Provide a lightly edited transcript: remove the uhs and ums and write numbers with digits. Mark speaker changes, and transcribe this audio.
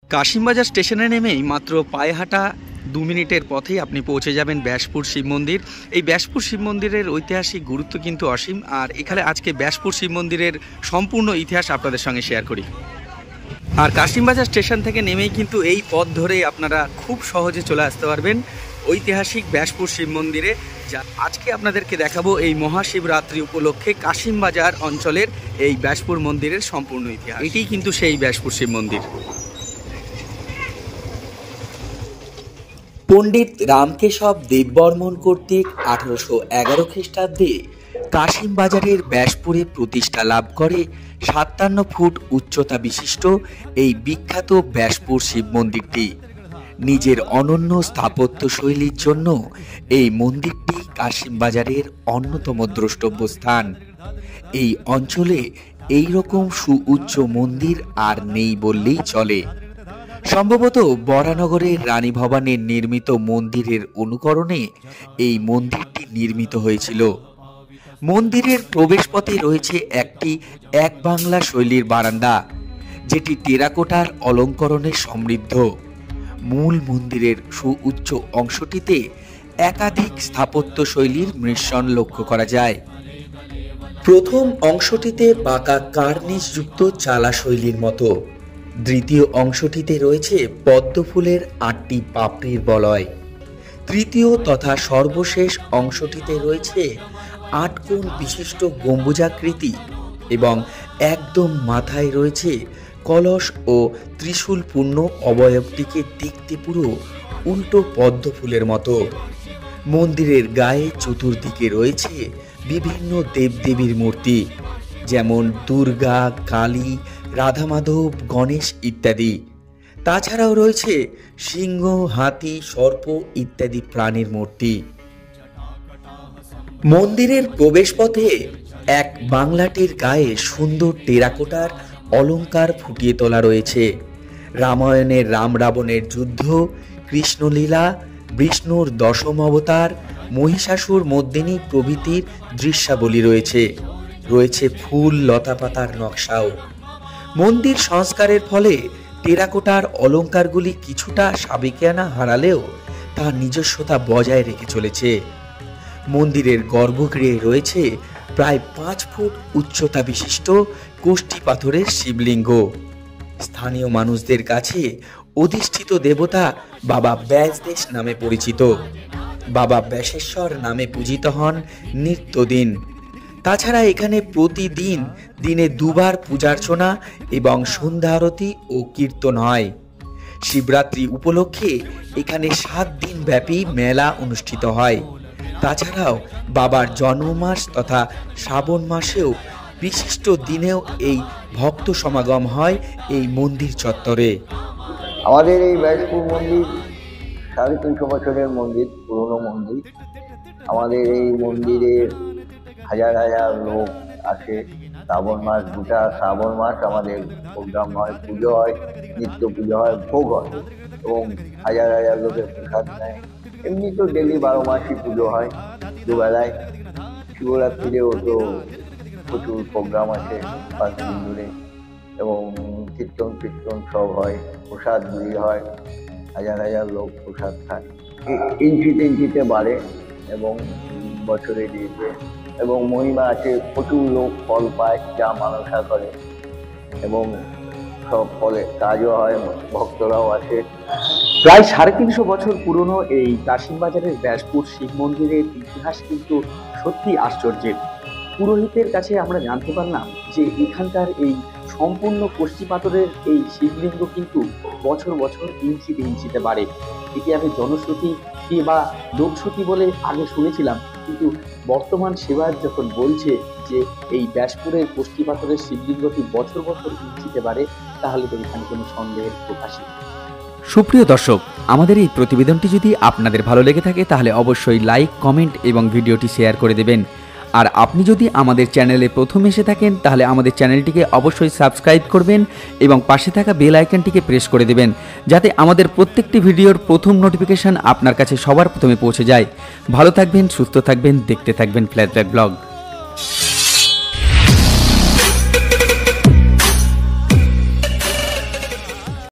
Speaker 1: কাশিমবাজার স্টেশনে নেমেই মাত্র পায়ে হাঁটা 2 মিনিটের পথেই আপনি পৌঁছে যাবেন ব্যাসপুর শিব মন্দির। এই ব্যাসপুর শিব মন্দিরের ঐতিহাসিক গুরুত্ব কিন্তু অসীম। আর এখানে আজকে ব্যাসপুর শিব মন্দিরের সম্পূর্ণ ইতিহাস আপনাদের সঙ্গে শেয়ার করি। আর কাশিমবাজার স্টেশন থেকে নেমেই কিন্তু এই পথ ধরেই আপনারা খুব সহজে চলে আসতে পারবেন ঐতিহাসিক ব্যাসপুর শিব মন্দিরে। যা আজকে আপনাদেরকে দেখাবো এই মহাশিবরাত্রি উপলক্ষে কাশিমবাজার অঞ্চলের এই ব্যাসপুর মন্দিরের সম্পূর্ণ ইতিহাস। এটিই কিন্তু সেই ব্যাসপুর শিব মন্দির।
Speaker 2: পণ্ডিত রামকেশব দেববর্মন কর্তৃক 1811 খ্রিস্টাব্দে কাশিমবাজারের ব্যাসপুরে প্রতিষ্ঠা লাভ করে 57 ফুট উচ্চতা বিশিষ্ট এই বিখ্যাত ব্যাসপুর শিব মন্দিরটি। নিজের অনন্য স্থাপত্য শৈলীর জন্য এই মন্দিরটি কাশিমবাজারের অন্যতম দ্রষ্টব্য স্থান। এই অঞ্চলে এই রকম সুউচ্চ মন্দির আর নেই বললেই চলে। সম্ভবত বরানগরের রানী ভবানীর নির্মিত মন্দিরের অনুকরণে এই মন্দিরটি নির্মিত হয়েছিল। মন্দিরের প্রবেশপথে রয়েছে একটি এক বাংলা শৈলীর বারান্দা, যেটি টেরাকোটার অলঙ্করণে সমৃদ্ধ। মূল মন্দিরের সুউচ্চ অংশটিতে একাধিক স্থাপত্য শৈলীর মিশ্রণ লক্ষ্য করা যায়। প্রথম অংশটিতে পাকা কার্নিশ যুক্ত চালা শৈলীর মতো, দ্বিতীয় অংশটিতে রয়েছে পদ্মফুলের 8টি পাপড়ির বলয়, তৃতীয় তথা সর্বশেষ অংশটিতে রয়েছে 8 কোণ বিশিষ্ট গম্বুজাকৃতি এবং একদম মাথায় রয়েছে কলস ও ত্রিশূলপূর্ণ অবয়বটিকে দেখতে পুরো উল্টো পদ্মফুলের মতো। মন্দিরের গায়ে চতুর্দিকে রয়েছে বিভিন্ন দেবদেবীর মূর্তি, যেমন দুর্গা, কালী, রাধা মাধব, গণেশ ইত্যাদি। তাছাড়াও রয়েছে সিংহ, হাতি, সর্প ইত্যাদি প্রাণীর মূর্তি। মন্দিরের প্রবেশপথে এক বাংলাটির গায়ে সুন্দর টেরাকোটার অলঙ্কার ফুটিয়ে তোলা রয়েছে। রামায়ণের রাম রাবণের যুদ্ধ, কৃষ্ণলীলা, বিষ্ণুর দশম অবতার, মহিষাসুর মর্দিনী প্রভৃতির দৃশ্যাবলী রয়েছে। রয়েছে ফুল লতাপাতার নকশাও। মন্দির সংস্কারের ফলে টেরাকোটার অলঙ্কারগুলি কিছুটা সাবেকিয়ানা হারালেও তার নিজস্বতা বজায় রেখে চলেছে। মন্দিরের গর্ভগৃহে রয়েছে প্রায় 5 ফুট উচ্চতা বিশিষ্ট কোষ্ঠী পাথরের শিবলিঙ্গ। স্থানীয় মানুষদের কাছে অধিষ্ঠিত দেবতা বাবা ব্যাসদেশ নামে পরিচিত। বাবা ব্যাসেশ্বর নামে পূজিত হন নিত্যদিন। তাছাড়া এখানে প্রতিদিন দিনে 2 বার পূজার্চনা এবং সন্ধ্যা আরতি ও কীর্তন হয়। শিবরাত্রি উপলক্ষে এখানে 7 দিন ব্যাপী মেলা অনুষ্ঠিত হয়। তাছাড়াও বাবার জন্মমাস তথা শ্রাবণ মাসেও বিশিষ্ট দিনেও এই ভক্ত সমাগম হয় এই মন্দির চত্বরে।
Speaker 3: আমাদের এই ব্যাসপুর মন্দির 350 বছরের মন্দির, পুরনো মন্দির। আমাদের এই মন্দিরে হাজার হাজার লোক আসে। শ্রাবণ মাস, গোটা শ্রাবণ মাস আমাদের প্রোগ্রাম হয়, পুজো হয়, নিত্য পুজো হয়, ভোগ হয় এবং হাজার হাজার লোকের প্রসাদ নেয়। এমনি তো ডেলি 12 মাসই পুজো হয় দুবেলায়। শিবরাত্রিরেও তো প্রচুর প্রোগ্রাম আছে 5 দিন ধরে এবং কীর্তন সব হয়, প্রসাদ বিলি হয়, হাজার হাজার লোক প্রসাদ খায়। ইঞ্চিতে বাড়ে এবং বছরে দিয়েছে এবং মহিমা আছে। প্রচুর লোক ফল পায় যা মানসা করে এবং সব ফলে কাজও হয়, ভক্তরাও আসে।
Speaker 4: প্রায় 350 বছর পুরনো এই কাশিমবাজারের ব্যাসপুর শিব মন্দিরের ইতিহাস কিন্তু সত্যি আশ্চর্যের। পুরোহিতের কাছে আমরা জানতে পারলাম যে এখানকার এই সম্পূর্ণ কোষ্ঠী পাথরের এই শিবলিঙ্গ কিন্তু বছর বছর ইঞ্চিতে বাড়ে। এটি আমি জনশ্রুতি বা লোকশ্রুতি বলে আগে শুনেছিলাম, কিন্তু বর্তমান সেবায়ত যখন বলছে যে এই ব্যাসপুরের কোষ্ঠী পাথরের শিবলিঙ্গটি বছর বছর ইঞ্চিতে বাড়ে, তাহলে তো এখানে কোনো সন্দেহের প্রকাশই।
Speaker 1: সুপ্রিয় দর্শক, আমাদের এই প্রতিবেদনটি যদি আপনাদের ভালো লেগে থাকে তাহলে অবশ্যই লাইক, কমেন্ট এবং ভিডিওটি শেয়ার করে দেবেন। আর আপনি যদি আমাদের চ্যানেলে প্রথম এসে থাকেন তাহলে আমাদের চ্যানেলটিকে অবশ্যই সাবস্ক্রাইব করবেন এবং পাশে থাকা বেল আইকনটিকে প্রেস করে দেবেন, যাতে আমাদের প্রত্যেকটি ভিডিওর প্রথম নোটিফিকেশন আপনার কাছে সবার প্রথমে পৌঁছে যায়। ভালো থাকবেন, সুস্থ থাকবেন, দেখতে থাকবেন ফ্ল্যাট ব্লগ।